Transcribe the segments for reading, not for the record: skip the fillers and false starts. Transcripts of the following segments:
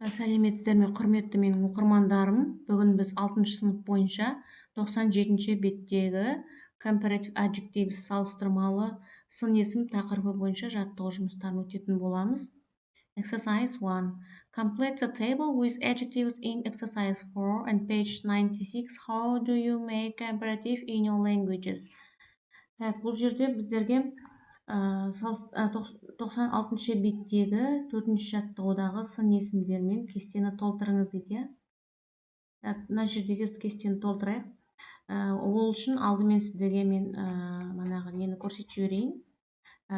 Сәлеметсіздер ме, құрметті менің оқырмандарым. Бүгін біз 6-шы сынып бойынша 97-ші беттегі Comparative adjectives салыстырмалы сын есім тақырыбы бойынша жаттығу жұмыстарын өтетін боламыз. Exercise 1. Complete the table with adjectives in exercise 4 and page 96. How do you make comparative in your languages? Бұл жерде біздерге 96-шы беттегі 4-ші жаттығудағы сын есімдермен кестені толтырыңыз дейді. Мына жердегі кестені толтырайық. Ол үшін алдымен сіздерге мен нені көрсетіп жіберейін.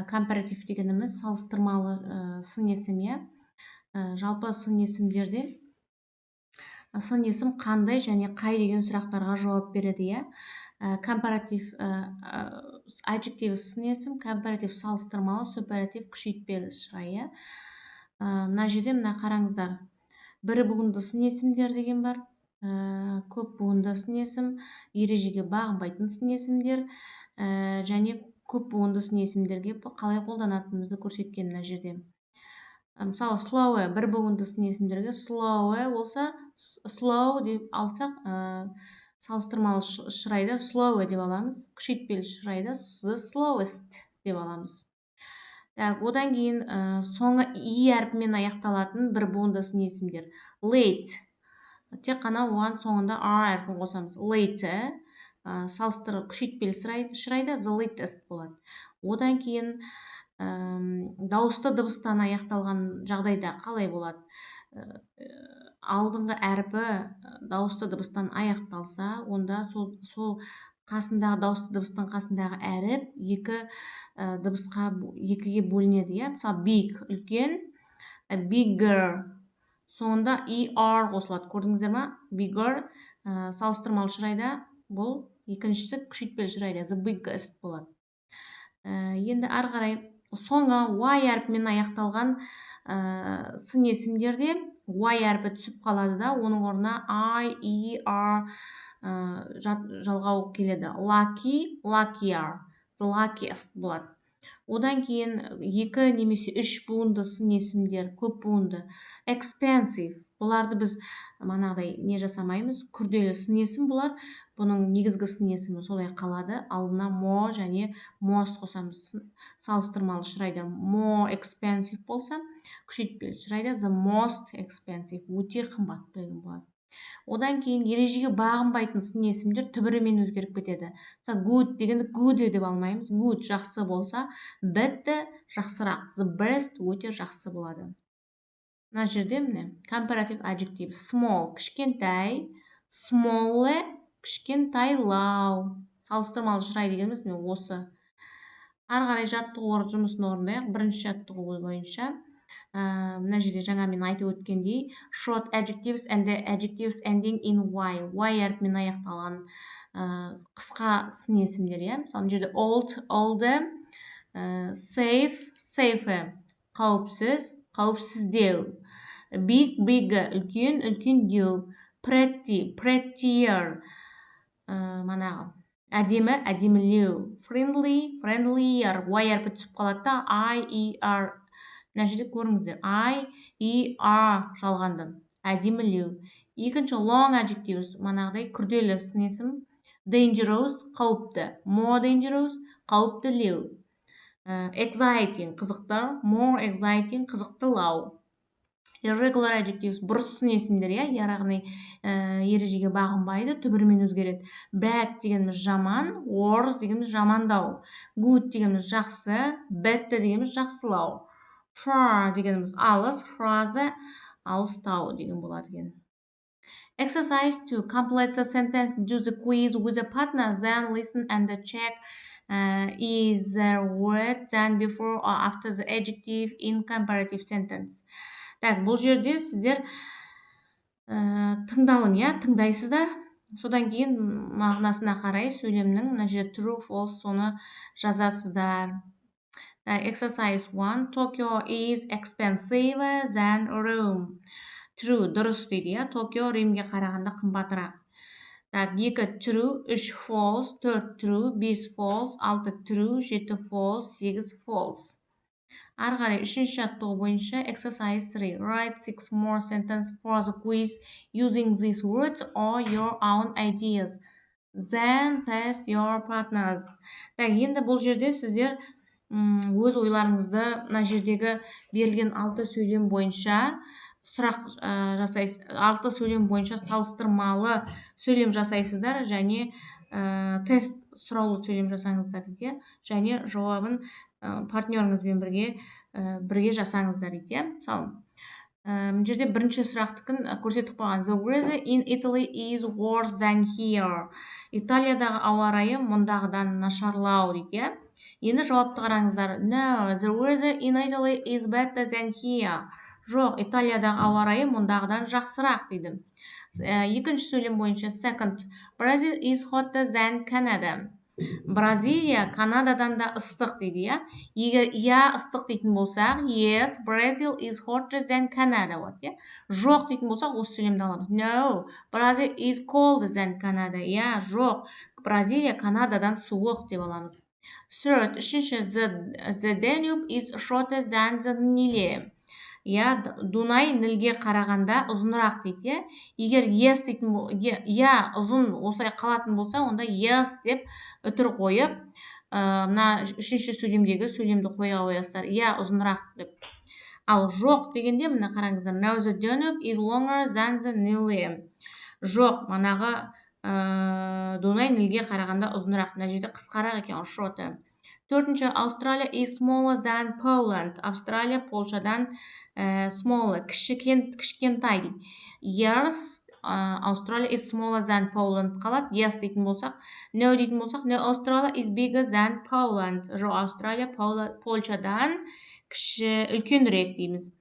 Comparative дегеніміз салыстырмалы сын есім. Жалпы сын есімдерде сын есім қандай және қай деген сұрақтарға жауап береді. Comparative adjectives сын есім, comparative салыстырмалы, superlative күшейтпелі шырай. Мына жерде мына қараңыздар. Бірі буынды сын есімдер деген бар. Көп буынды сын есім, ережеге бағынбайтын сын есімдер және көп буынды сын есімдерге қалай қолданатынымызды көрсеткен мына жерде. Мысалы, slow бір буынды сын есімдерге slow болса, slow деп алсақ, салыстырмалы шырайды slow деп аламыз. Күшейтпелі шырайды the slowest деп аламыз. Одан кейін соңы и әрпімен аяқталатын бір буынды сын есімдер. Late. Тек қана оған соңында r әрпін қосамыз. Late. Күшейтпелі шырайды the latest болады. Одан кейін дауысты дыбыстан аяқталған жағдайда қалай болады? Алдыңғы әрпі дауысты дыбыстан аяқталса, онда сол қасындағы дауысты дыбыстың қасындағы әріп екіге бөлінеді. Мысалы, big үлкен, bigger, соңында er қосылады. Көрдіңіздер ма? Bigger салыстырмалы шырайда, бұл екіншісі күшейтпелі шырайда the biggest болады. Енді ары қарай соңы y әрпімен аяқталған сын есімдерде y әрпі түсіп қалады да, оның орнына I, E, R жалғау келеді. Lucky, luckier, the luckiest болады. Одан кейін 2 немесе 3 буынды сын есімдер, көп буынды. Expensive. Бұларды біз манағыдай не жасамаймыз? Күрделі сын есім бұлар. Бұның негізгі сын есімі солай қалады. Алдына more және most қосамыз. Салыстырмалы шырайда more expensive болса, күшейтпелі шырайда the most expensive, өте қымбат деген болады. Одан кейін ережеге бағынбайтын сын есімдер түбірімен өзгеріп кетеді. Good дегенді good деп алмаймыз. Good жақсы болса, bad жақсырақ. The best өте жақсы болады. Мына жерде міне comparative adjectives. Small кішкентай, small кішкентайлау. Салыстырмалы шырай дегеніміз міне осы. Ары қарай жаттығу жұмысын орындайық. Бірінші жаттығу бойынша мына жерде жаңа мен айтып өткендей short adjectives and the adjectives ending in y. Y әрпімен аяқталған қысқа сын есімдер. Мысалы, жерде old, older, safe, safer, қауіпсіз, қауіпсіздеу, big, bigger, үлкен, үлкендеу, pretty, prettier, әдемі, әдемілеу, friendly, friendlier, y әрпі түсіп қалады да, I, E, R. Мына жерде көріңіздер. I, E, R жалғанды. Әдемілеу. Екінші long adjectives, манағыдай күрделі сын есім. Dangerous, қауіпті. More dangerous, қауіптілеу. Exciting, қызықты. More exciting, қызықтылау. Irregular adjectives, бұрыс сын есімдер, яғни ережеге бағынбайды, түбірімен өзгереді. Bad дегеніміз жаман, worse дегеніміз жамандау. Good дегеніміз жақсы, bad дегеніміз жақсылау. Far дегеніміз алыс, фраза алыстау деген болады. Exercise 2. Complete the sentence, do the quiz with a partner, then listen and check is there word than before or after the adjective in comparative sentence. Бұл жерде сіздер тыңдайсыздар. Содан кейін мағынасына қарай сөйлемнің мына жерде true, false соны жазасыздар. Exercise 1. Tokyo is expensive than Rome. True, дұрыс дейді. Tokyo Римге қарағанда қымбатырақ. 2 true, 3 false, 4 true, 5 false, 6 true, 7 false, 8 false. Ары қарай үшінші жаттығу бойынша exercise 3. Write 6 more sentences for the quiz using these words or your own ideas. Then test your partners. Енді бұл жерде сіздер өз ойларыңызды мына жердегі берілген 6 сөйлем бойынша сұрақ жасайсыз. 6 сөйлем бойынша салыстырмалы сөйлем жасайсыздар және тест сұраулы сөйлем жасаңыздар дейді. Және жауабын партнеріңізбен бірге жасаңыздар дейді. Мысалы, мына жерде бірінші сұрақтыкін көрсетіп қойған. The weather in Italy is worse than here. Италиядағы ауа райы мұндағыдан нашарлау дейді. Енді жауапты қараңыздар. No, the weather in Italy is better than here. Жоқ, Италиядағы ауа райы мұндағыдан жақсырақ дейді. Екінші сөйлем бойынша. Second, Brazil is hotter than Canada. Бразилия Канададан да ыстық дейді, иә. Егер ыстық дейтін болсақ, yes, Brazil is hotter than Canada. Жоқ дейтін болсақ, осы сөйлемді аламыз. No, Brazil is colder than Canada. Жоқ, Бразилия Канададан суық деп аламыз. Third, үшінші, the Danube is shorter than the Nile. Дунай Нилге қарағанда ұзынырақ дейді. Егер yes дейтін ұзын осылай қалатын болса, онда yes деп үтір қойып, мына үшінші сөйлемдегі сөйлемді қоя қоясыздар. Ұзынырақ деп. Ал жоқ дегенде мына қараңыздар. Now the Danube is longer than the Nile. Жоқ, манағы Дунай Нилге қарағанда ұзынырақ. Мына жерде қысқарақ екен, shorter. Төртінші, Australia is smaller than Poland. Австралия Польшадан smaller, кішкентай дейді. Yes, Australia is smaller than Poland қалады. Yes дейтін болсақ, no дейтін болсақ, no, Australia is bigger than Poland. Жоқ, Австралия Польшадан үлкенірек дейміз.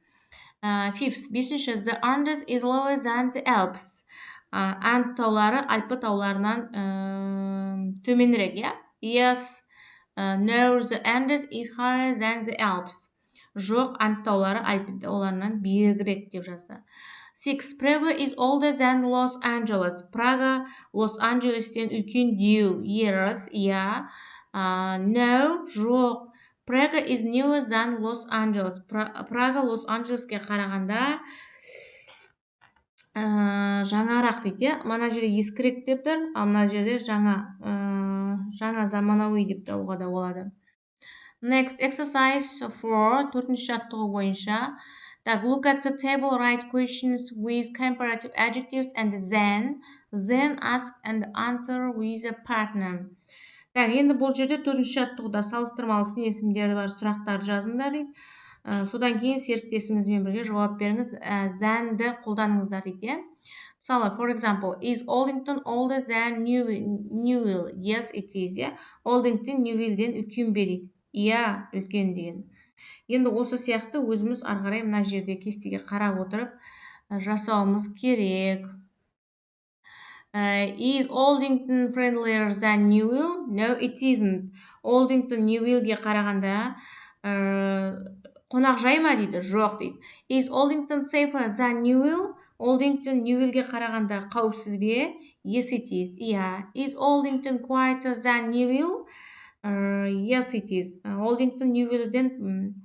Fifth, бесінші, the Andes is lower than the Alps. Анд таулары Альпі тауларынан төменірек, Yes, no, the Andes is higher than the Alps. Жоқ, Анд таулары Альпі тауларынан биігірек деп жазды. Six, Praga is older than Los Angeles. Прага Лос-Анджелестен үлкен деу. Yes, no, жоқ. Praga is newer than Los Angeles. Прага Лос-Анджелеске қарағанда жаңарақ дейді. Мына жерде ескірек деп тұр, ал мына жерде жаңа заманауи деп алуға да болады. Next, exercise 4, төртінші жаттығу бойынша. Look at the table, write questions with comparative adjectives and then ask and answer with a partner. Енді бұл жерде төртінші жаттығуда салыстырмалы сын есімдері бар сұрақтар жазыңдар дейді. Содан кейін серіктесіңізбен бірге жауап беріңіз, than-ді қолданыңыздар дейді. Мысалы, for example, is Oldington older than Newell? Yes, it is. Oldington Newellден үлкен бе дейді. Үлкен деген. Енді осы сияқты өзіміз ары қарай мына жерде кестеге қарап отырып жасауымыз керек. Is Oldington friendlier than Newell? No, it isn't. Oldington Newellге қарағанда қонақжай ма дейді? Жоқ дейді. Is Oldington safer than Newell? Oldington Newellге қарағанда қауіпсіз бе? Yes, it is. Is Oldington quieter than Newell? Yes, it is. Oldington Newellден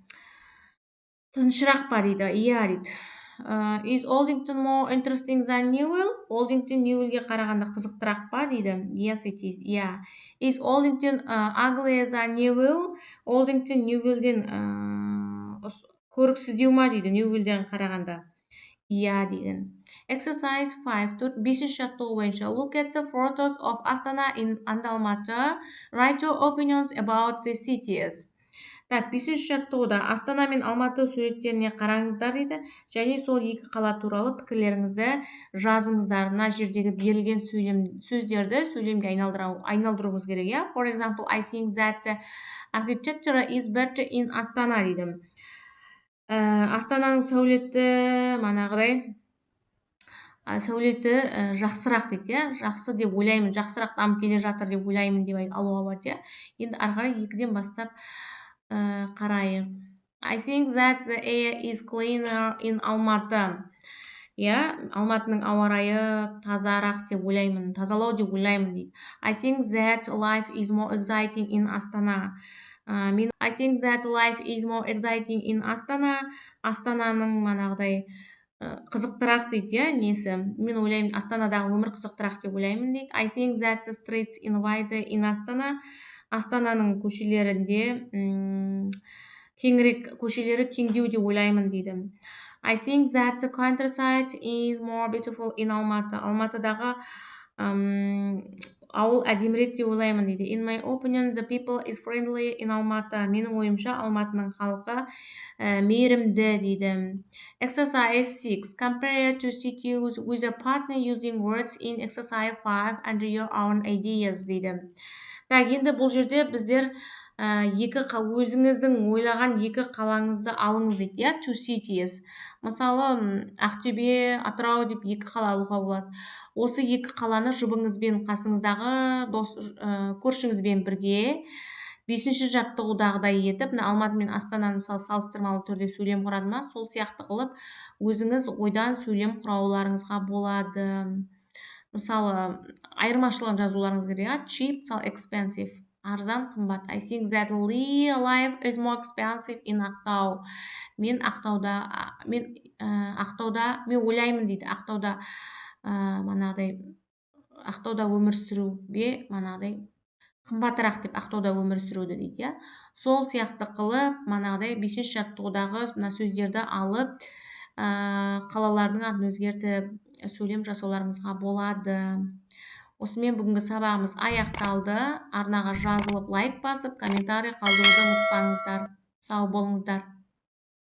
тыншырақ па дейді? Дейді. Is Oldington more interesting than Newell? Oldington Newellге қарағанда қызықтырақ па дейді? Yes, it is. Is Oldington uglier than Newell? Oldington Newellден көріксіздеу ма дейді? Newellден қарағанда? Деген. Exercise 5, бесінші жаттығу бойынша. Look at the photos of Astana and Almaty. Write your opinions about the cities. Бесінші жаттығуда Астана мен Алматы суреттеріне қараңыздар дейді. Және сол екі қала туралы пікірлеріңізді жазыңыздар. Мына жердегі берілген сөздерді сөйлемге айналдыруыңыз керек. For example, I think that the architecture is better in Astana дейді. Астананың сәулеті жақсырақ дейді. Жақсы деп ойлаймын, жақсырақ дамып келе жатыр деп ойлаймын деп алуға болады. Енді ары қарай екіден бастап қарайық. I think that the air is cleaner in Almaty. Алматының ауа райы тазарақ деп ойлаймын, тазалау деп ойлаймын дейді. I think that life is more exciting in Astana. I think that life is more exciting in Астана. Астананың манағыдай қызықтырақ дейді, несі. Мен ойлаймын, Астанадағы өмір қызықтырақ деп ойлаймын дейді. I think that the streets in Астана. Астананың көшелерінде кеңірек, көшелері кеңдеу деп ойлаймын дейді. I think that the countryside is more beautiful in Алматы. Алматыдағы ауыл әдемірек деп ойлаймын дейді. In my opinion, the people is friendly in Алматы. Менің ойымша, Алматының халқы мейірімді дейді. Exercise 6. Compare to cities with a partner using words in exercise 5 and your own ideas дейді. Так, енді бұл жерде біздер өзіңіздің ойлаған екі қалаңызды алыңыз дейді, иә, two cities. Мысалы, Ақтөбе, Атырау деп екі қала алуға болады. Осы екі қаланы жұбыңызбен, қасыңыздағы көршіңізбен бірге 5-ші жаттығудағыдай етіп, Алматы мен Астананы мысалы салыстырмалы түрде сөйлем құрады ма, сол сияқты қылып, өзіңіз ойдан сөйлем құрауларыңызға болады. Мысалы, айырмашылығын жазуларыңыз керек, cheap, мысалы expensive, арзан, қымбат. I think that life is more expensive in Ақтау. Мен ойлаймын дейді, Ақтауда өмір сүруге қымбатырақ деп, Ақтауда өмір сүруді дейді. Сол сияқты қылып, 5-ші жаттығудағы сөздерді алып, қалалардың атын өзгертіп, сөйлем жасауларыңызға болады. Осымен бүгінгі сабағымыз аяқталды. Арнаға жазылып, лайк басып, комментарий қалдыруды ұмытпаңыздар. Сау болыңыздар.